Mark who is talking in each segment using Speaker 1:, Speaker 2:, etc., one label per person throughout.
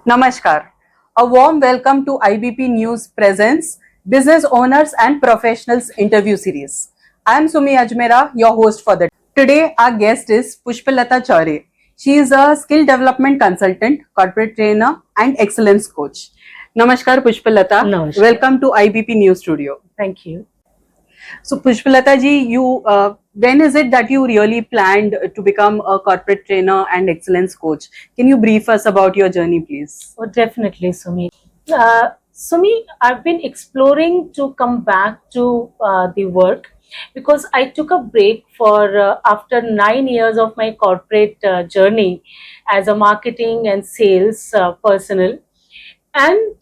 Speaker 1: Namaskar. A warm welcome to IBP News Presents Business Owners and Professionals Interview Series. I am Sumi Ajmera, your host for the day. Today. Our guest is Pushpalata Chaurey. She is a skill development consultant, corporate trainer, and excellence coach. Namaskar, Pushpalata.
Speaker 2: Namaskar.
Speaker 1: Welcome to IBP News Studio.
Speaker 2: Thank you.
Speaker 1: So, Pushpalata ji, when is it that you really planned to become a corporate trainer and excellence coach? Can you brief us about your journey, please?
Speaker 2: Oh, definitely, Sumi. Sumi, I've been exploring to come back to the work because I took a break for after 9 years of my corporate journey as a marketing and sales personnel, and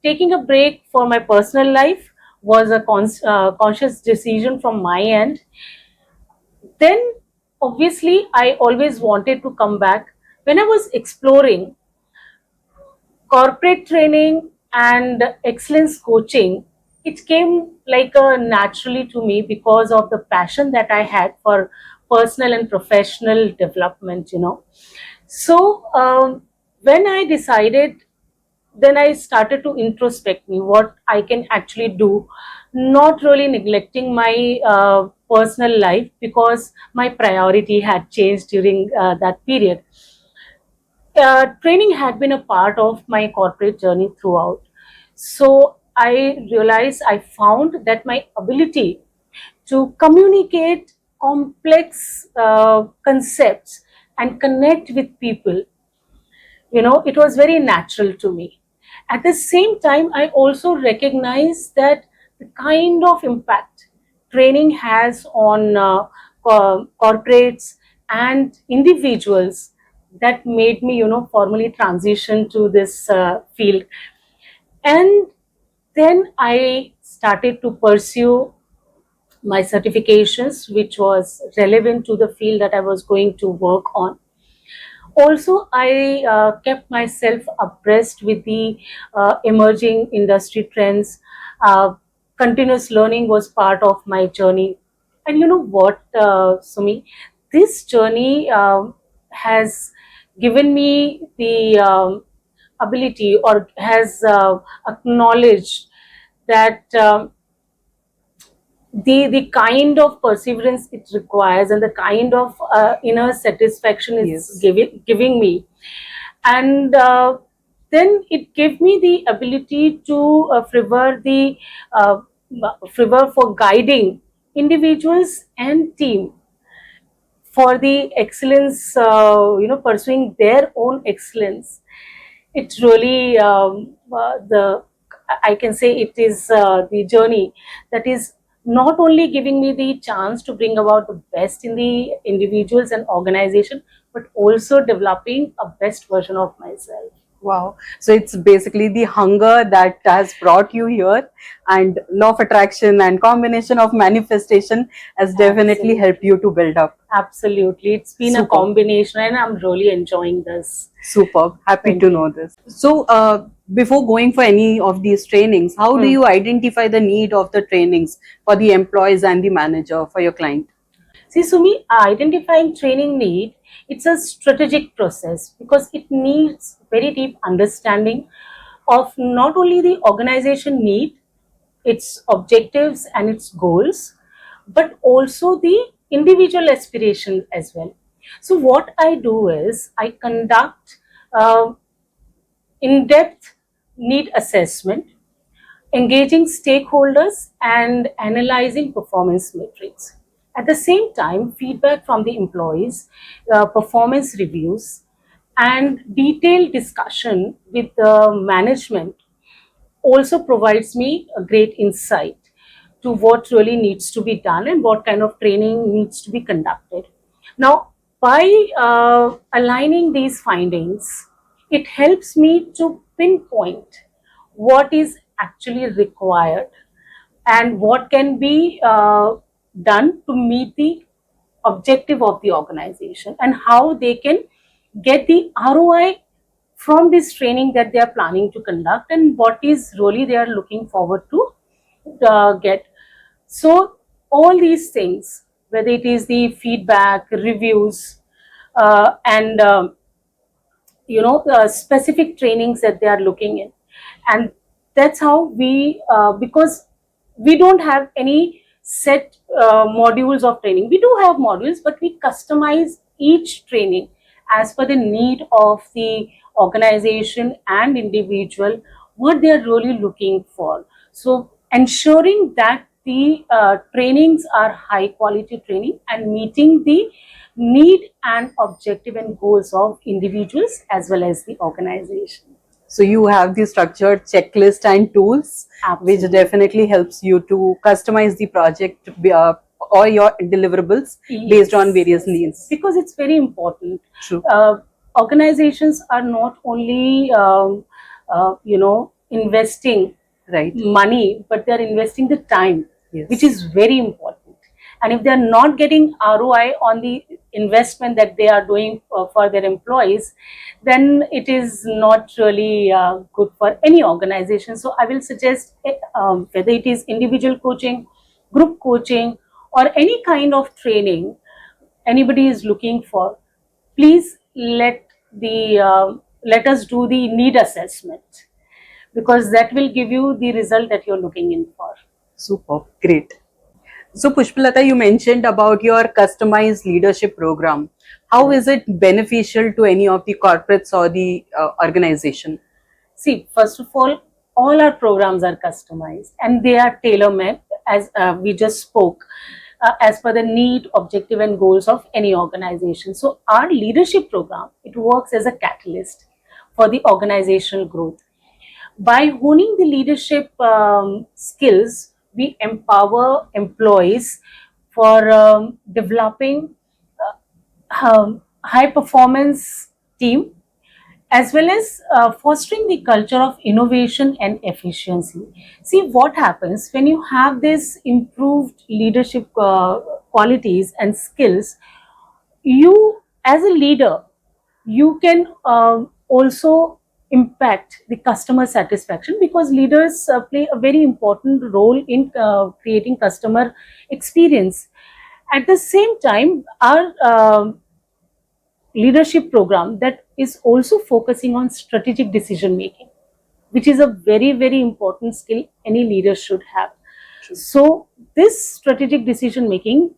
Speaker 2: taking a break for my personal life was a conscious decision from my end. Then obviously I always wanted to come back. When I was exploring corporate training and excellence coaching, it came like a naturally to me because of the passion that I had for personal and professional development. So when I decided, then I started to introspect me what I can actually do, not really neglecting my personal life because my priority had changed during that period. Training had been a part of my corporate journey throughout. So I realized, I found that my ability to communicate complex concepts and connect with people, it was very natural to me. At the same time, I also recognize that the kind of impact training has on corporates and individuals, that made me, formally transition to this field. And then I started to pursue my certifications, which was relevant to the field that I was going to work on. Also, I kept myself abreast with the emerging industry trends. Continuous learning was part of my journey. And you know what, Sumi? This journey has given me the ability, or has acknowledged that the kind of perseverance it requires and the kind of inner satisfaction it's
Speaker 1: Yes.
Speaker 2: giving me. And then it gave me the ability to uh, favor for guiding individuals and team for the excellence, pursuing their own excellence. It really, the I can say it is the journey that is not only giving me the chance to bring about the best in the individuals and organization, but also developing a best version of myself.
Speaker 1: Wow. So it's basically the hunger that has brought you here, and law of attraction and combination of manifestation has definitely
Speaker 2: Absolutely.
Speaker 1: helped you to build up.
Speaker 2: Absolutely. It's been a
Speaker 1: Superb.
Speaker 2: combination, and I'm really enjoying this.
Speaker 1: Superb. Happy
Speaker 2: Thank
Speaker 1: to
Speaker 2: you.
Speaker 1: know this. So, before going for any of these trainings, how do you identify the need of the trainings for the employees and the manager for your client?
Speaker 2: See, Sumi, identifying training need, it's a strategic process because it needs very deep understanding of not only the organization need, its objectives and its goals, but also the individual aspiration as well. So what I do is I conduct uh, in-depth need assessment, engaging stakeholders and analyzing performance metrics. At the same time, feedback from the employees, performance reviews, and detailed discussion with the management also provides me a great insight to what really needs to be done and what kind of training needs to be conducted. Now, by aligning these findings, it helps me to pinpoint what is actually required and what can be done to meet the objective of the organization, and how they can get the ROI from this training that they are planning to conduct, and what is really they are looking forward to get. So all these things, whether it is the feedback, reviews, and specific trainings that they are looking in. And that's how we because we don't have any set modules of training. We do have modules, but we customize each training as per the need of the organization and individual, what they are really looking for. So ensuring that the trainings are high quality training and meeting the need and objective and goals of individuals as well as the organization.
Speaker 1: So you have the structured checklist and tools, which
Speaker 2: Absolutely.
Speaker 1: definitely helps you to customize the project or your deliverables based on various needs.
Speaker 2: Because it's very important.
Speaker 1: True.
Speaker 2: Organizations are not only investing
Speaker 1: Right.
Speaker 2: money, but they're investing the time,
Speaker 1: Yes.
Speaker 2: which is very important. And if they're not getting ROI on the investment that they are doing for their employees, then it is not really good for any organization. So I will suggest whether it is individual coaching, group coaching, or any kind of training anybody is looking for, please let us do the need assessment, because that will give you the result that you're looking in for.
Speaker 1: Super. Great. So Pushpalata, you mentioned about your customized leadership program. How is it beneficial to any of the corporates or the organization?
Speaker 2: See, first of all our programs are customized and they are tailor-made, as we just spoke, as per the need, objective, and goals of any organization. So, our leadership program, it works as a catalyst for the organizational growth. By honing the leadership skills, we empower employees for developing high performance team, as well as fostering the culture of innovation and efficiency. See what happens when you have this improved leadership qualities and skills. You, as a leader, you can also impact the customer satisfaction, because leaders play a very important role in creating customer experience. At the same time, our leadership program that is also focusing on strategic decision making, which is a very, very important skill any leader should have. So this strategic decision making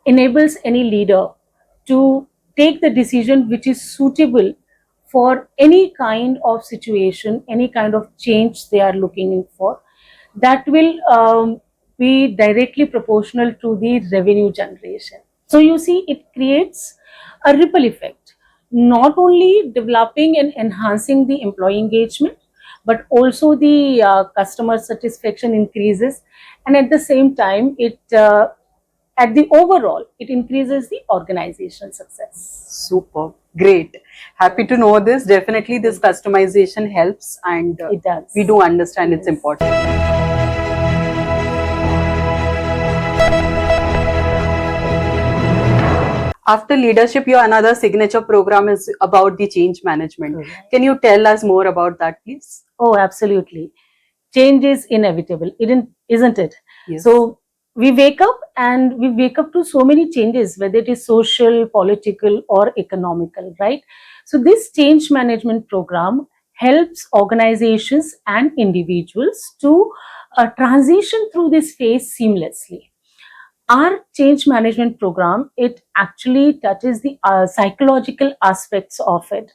Speaker 2: enables any leader to take the decision which is suitable for any kind of situation, any kind of change they are looking in for, that will be directly proportional to the revenue generation. So you see, it creates a ripple effect, not only developing and enhancing the employee engagement, but also the customer satisfaction increases, and at the same time, it at the overall, it increases the organizational success.
Speaker 1: Super. Great. Happy to know this. Definitely this customization helps, and
Speaker 2: It does.
Speaker 1: we do understand it's
Speaker 2: Yes.
Speaker 1: important. After leadership, your another signature program is about the change management.
Speaker 2: Correct.
Speaker 1: Can you tell us more about that, please?
Speaker 2: Oh, absolutely. Change is inevitable, isn't it?
Speaker 1: Yes.
Speaker 2: So we wake up and we wake up to so many changes, whether it is social, political, or economical, right? So this change management program helps organizations and individuals to transition through this phase seamlessly. Our change management program, it actually touches the psychological aspects of it.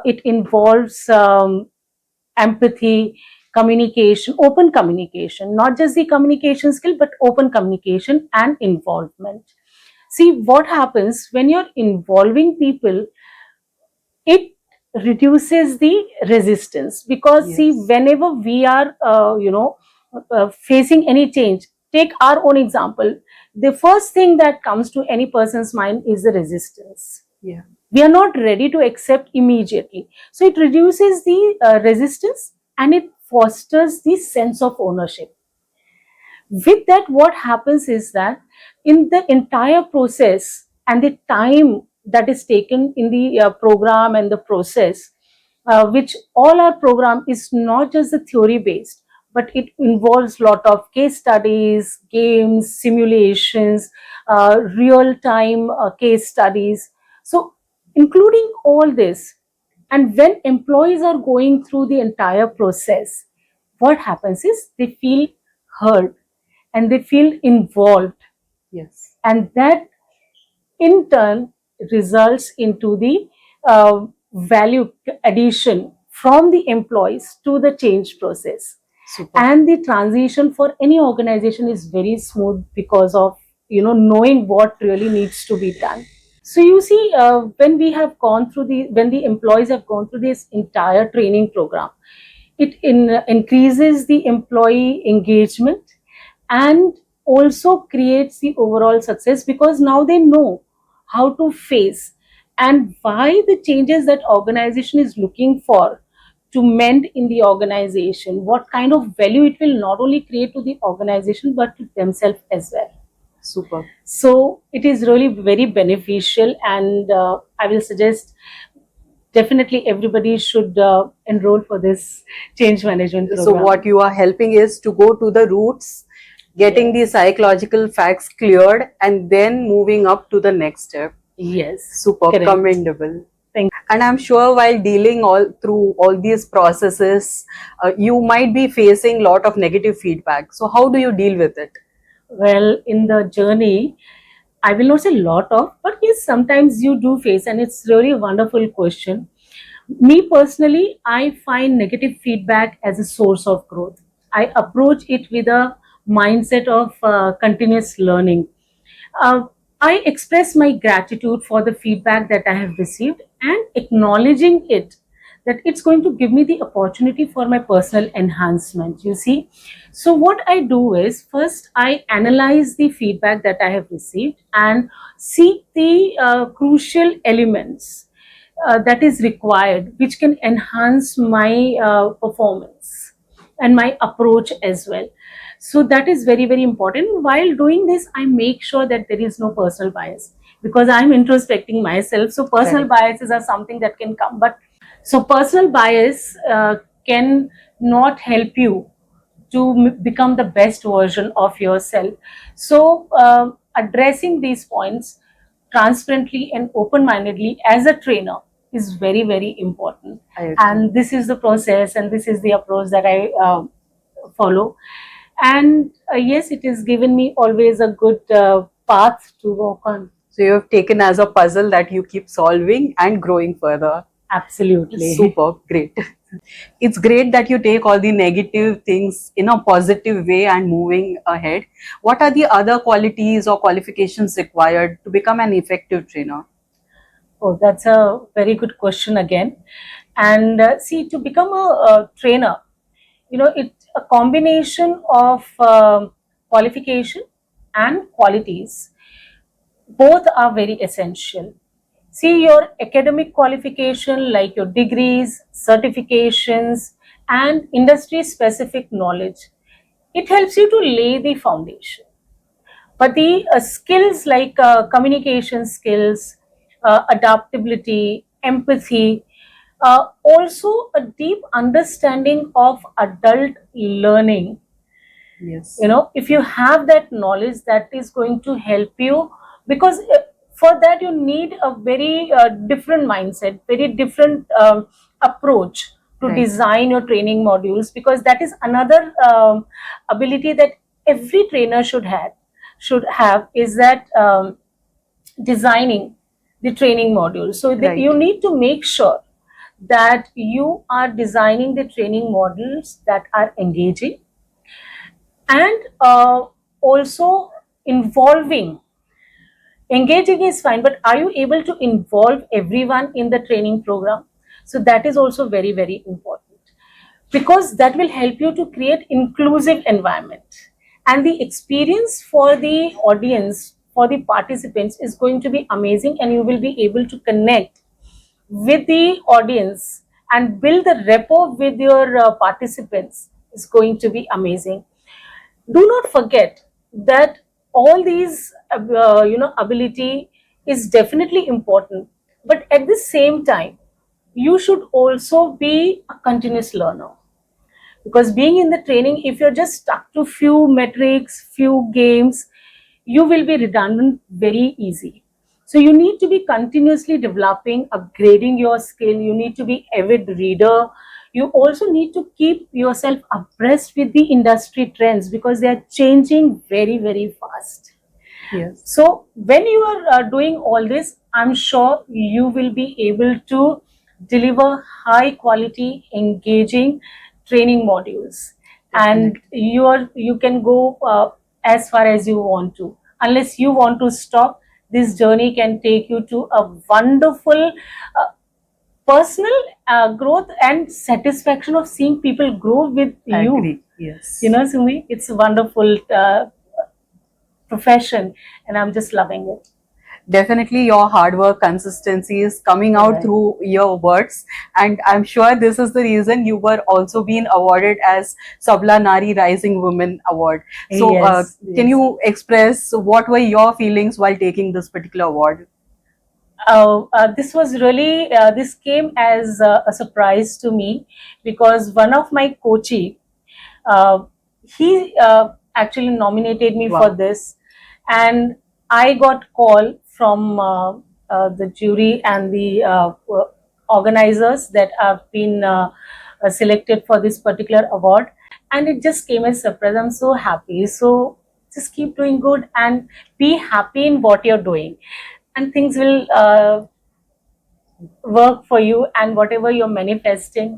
Speaker 2: It involves empathy, communication, open communication, not just the communication skill, but open communication and involvement. See what happens when you're involving people, it reduces the resistance, because
Speaker 1: Yes.
Speaker 2: see, whenever we are facing any change, take our own example, the first thing that comes to any person's mind is the resistance.
Speaker 1: Yeah.
Speaker 2: We are not ready to accept immediately, so it reduces the resistance and it fosters the sense of ownership. With that, what happens is that in the entire process and the time that is taken in the program and the process, which all our program is not just the theory based, but it involves lot of case studies, games, simulations, real time case studies. So including all this. And when employees are going through the entire process, what happens is they feel heard and they feel involved,
Speaker 1: Yes.
Speaker 2: and that in turn results into the value addition from the employees to the change process.
Speaker 1: Super.
Speaker 2: And the transition for any organization is very smooth because of knowing what really needs to be done. So you see, when we have gone through when the employees have gone through this entire training program, it increases the employee engagement and also creates the overall success, because now they know how to face and why the changes that organization is looking for to mend in the organization, what kind of value it will not only create to the organization but to themselves as well.
Speaker 1: Super.
Speaker 2: So it is really very beneficial, and I will suggest definitely everybody should enroll for this change management
Speaker 1: So
Speaker 2: program.
Speaker 1: what you are helping is to go to the roots, getting the psychological facts cleared, and then moving up to the next step.
Speaker 2: Yes.
Speaker 1: Super.
Speaker 2: Correct.
Speaker 1: Commendable.
Speaker 2: Thank
Speaker 1: And I'm sure while dealing all through all these processes, you might be facing a lot of negative feedback. So how do you deal with it?
Speaker 2: Well, in the journey, I will not say lot of, but yes, sometimes you do face, and it's really a wonderful question. Me personally, I find negative feedback as a source of growth. I approach it with a mindset of continuous learning. Uh, I express my gratitude for the feedback that I have received and acknowledging it, that it's going to give me the opportunity for my personal enhancement. You see, so what I do is first I analyze the feedback that I have received and seek the crucial elements that is required, which can enhance my performance and my approach as well. So that is very, very important. While doing this, I make sure that there is no personal bias, because I'm introspecting myself. So personal biases are something that can come, but so personal bias can not help you to become the best version of yourself. So addressing these points transparently and open-mindedly as a trainer is very, very important. And this is the process and this is the approach that I follow. And yes, it has given me always a good path to walk on.
Speaker 1: So you have taken as a puzzle that you keep solving and growing further.
Speaker 2: Absolutely.
Speaker 1: Super, great. It's great that you take all the negative things in a positive way and moving ahead. What are the other qualities or qualifications required to become an effective trainer?
Speaker 2: Oh, that's a very good question again. And see, to become a trainer, it's a combination of qualification and qualities. Both are very essential. See, your academic qualification, like your degrees, certifications, and industry specific knowledge, it helps you to lay the foundation. But the skills like communication skills, adaptability, empathy, also a deep understanding of adult learning.
Speaker 1: Yes.
Speaker 2: If you have that knowledge, that is going to help you, because for that you need a very different mindset, very different approach to
Speaker 1: Right.
Speaker 2: design your training modules, because that is another ability that every trainer should have is that designing the training module. So that
Speaker 1: Right.
Speaker 2: you need to make sure that you are designing the training modules that are engaging and also involving. Engaging is fine, but are you able to involve everyone in the training program? So that is also very, very important, because that will help you to create inclusive environment, and the experience for the audience, for the participants, is going to be amazing, and you will be able to connect with the audience and build the rapport with your participants is going to be amazing. Do not forget that all these ability is definitely important, but at the same time you should also be a continuous learner, because being in the training, if you're just stuck to few metrics, few games, you will be redundant very easy. So you need to be continuously developing, upgrading your skill. You need to be avid reader. You also need to keep yourself abreast with the industry trends because they are changing very, very fast.
Speaker 1: Yes.
Speaker 2: So when you are doing all this, I'm sure you will be able to deliver high quality, engaging training modules, and
Speaker 1: Definitely.
Speaker 2: you can go as far as you want to. Unless you want to stop, this journey can take you to a wonderful personal growth and satisfaction of seeing people grow with
Speaker 1: I
Speaker 2: you.
Speaker 1: agree. Yes.
Speaker 2: You know, Sumi, it's a wonderful profession, and I'm just loving it.
Speaker 1: Definitely your hard work, consistency is coming out
Speaker 2: Right.
Speaker 1: through your words, and I'm sure this is the reason you were also being awarded as Sabla Nari Rising Woman Award. So
Speaker 2: Yes,
Speaker 1: can
Speaker 2: yes.
Speaker 1: you express what were your feelings while taking this particular award?
Speaker 2: This was really, this came as a surprise to me because one of my coachee, uh, he actually nominated me for
Speaker 1: Wow.
Speaker 2: this, and I got call from the jury and the organizers that have been selected for this particular award, and it just came as surprise. I'm so happy. So just keep doing good and be happy in what you're doing, and things will work for you, and whatever you're manifesting,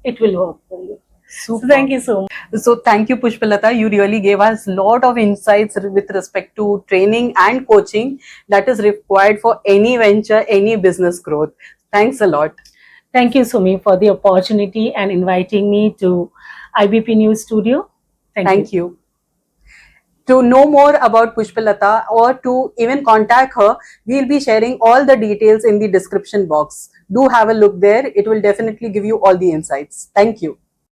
Speaker 2: it will work for you. So
Speaker 1: Super.
Speaker 2: thank you so much.
Speaker 1: So thank you, Pushpalata. You really gave us a lot of insights with respect to training and coaching that is required for any venture, any business growth. Thanks a lot.
Speaker 2: Thank you, Sumi, for the opportunity and inviting me to IBP News Studio. Thank you.
Speaker 1: Thank you. To know more about Pushpalata or to even contact her, we'll be sharing all the details in the description box. Do have a look there. It will definitely give you all the insights. Thank you.